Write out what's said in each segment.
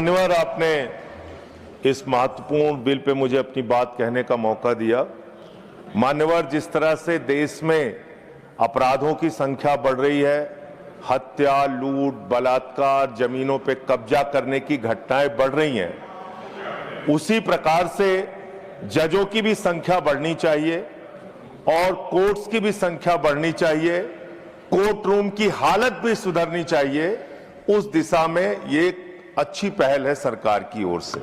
मान्यवर, आपने इस महत्वपूर्ण बिल पे मुझे अपनी बात कहने का मौका दिया। मान्यवर, जिस तरह से देश में अपराधों की संख्या बढ़ रही है, हत्या, लूट, बलात्कार, जमीनों पे कब्जा करने की घटनाएं बढ़ रही हैं, उसी प्रकार से जजों की भी संख्या बढ़नी चाहिए और कोर्ट्स की भी संख्या बढ़नी चाहिए, कोर्ट रूम की हालत भी सुधरनी चाहिए। उस दिशा में ये एक अच्छी पहल है सरकार की ओर से।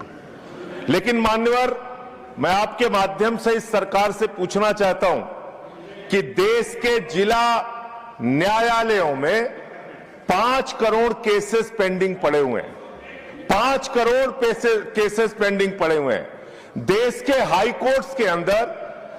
लेकिन मान्यवर, मैं आपके माध्यम से इस सरकार से पूछना चाहता हूं कि देश के जिला न्यायालयों में 5 करोड़ केसेस पेंडिंग पड़े हुए हैं। 5 करोड़ केसेस पेंडिंग पड़े हुए हैं। देश के हाई कोर्ट्स के अंदर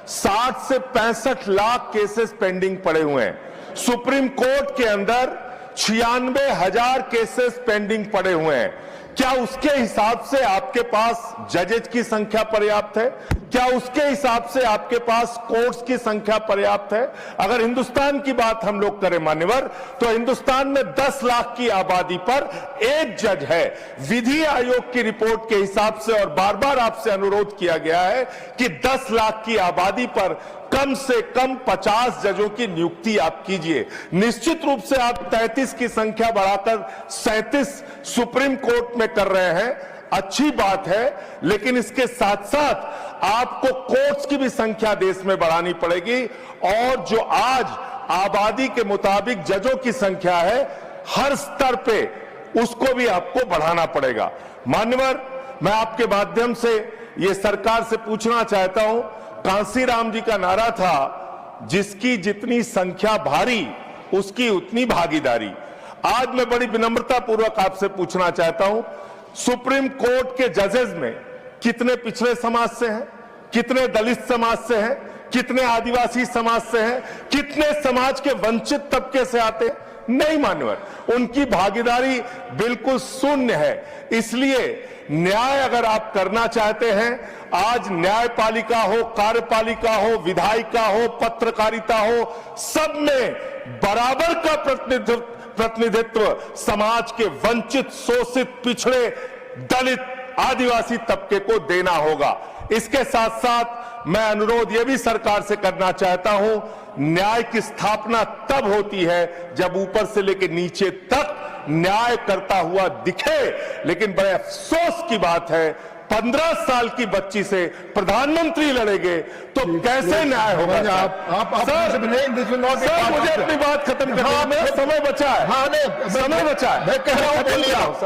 60 से 65 लाख केसेस पेंडिंग पड़े हुए हैं। सुप्रीम कोर्ट के अंदर 96,000 केसेस पेंडिंग पड़े हुए हैं। क्या उसके हिसाब से आपके पास जजेज की संख्या पर्याप्त है? क्या उसके हिसाब से आपके पास कोर्ट्स की संख्या पर्याप्त है? अगर हिंदुस्तान की बात हम लोग करें मान्यवर, तो हिंदुस्तान में 10 लाख की आबादी पर एक जज है। विधि आयोग की रिपोर्ट के हिसाब से, और बार बार आपसे अनुरोध किया गया है कि 10 लाख की आबादी पर कम से कम 50 जजों की नियुक्ति आप कीजिए। निश्चित रूप से आप 33 की संख्या बढ़ाकर 37 सुप्रीम कोर्ट में कर रहे हैं, अच्छी बात है, लेकिन इसके साथ साथ आपको कोर्ट्स की भी संख्या देश में बढ़ानी पड़ेगी। और जो आज आबादी के मुताबिक जजों की संख्या है, हर स्तर पे उसको भी आपको बढ़ाना पड़ेगा। मान्यवर, मैं आपके माध्यम से ये सरकार से पूछना चाहता हूं, कांसीराम जी का नारा था, जिसकी जितनी संख्या भारी उसकी उतनी भागीदारी। आज मैं बड़ी विनम्रता पूर्वक आपसे पूछना चाहता हूं, सुप्रीम कोर्ट के जजेस में कितने पिछड़े समाज से हैं, कितने दलित समाज से हैं, कितने आदिवासी समाज से हैं, कितने समाज के वंचित तबके से आते हैं? नहीं मान्यवर, उनकी भागीदारी बिल्कुल शून्य है। इसलिए न्याय अगर आप करना चाहते हैं, आज न्यायपालिका हो, कार्यपालिका हो, विधायिका हो, पत्रकारिता हो, सब में बराबर का प्रतिनिधित्व समाज के वंचित, शोषित, पिछड़े, दलित, आदिवासी तबके को देना होगा। इसके साथ साथ मैं अनुरोध यह भी सरकार से करना चाहता हूं, न्याय की स्थापना तब होती है जब ऊपर से लेकर नीचे तक न्याय करता हुआ दिखे। लेकिन बड़े अफसोस की बात है, 15 साल की बच्ची से प्रधानमंत्री लड़ेंगे तो कैसे न्याय होगा? सर, मुझे अपनी बात खत्म करनी है, मेरा समय बचा है। समय बचा है, मैं कह रहा हूं, बोलिए आप।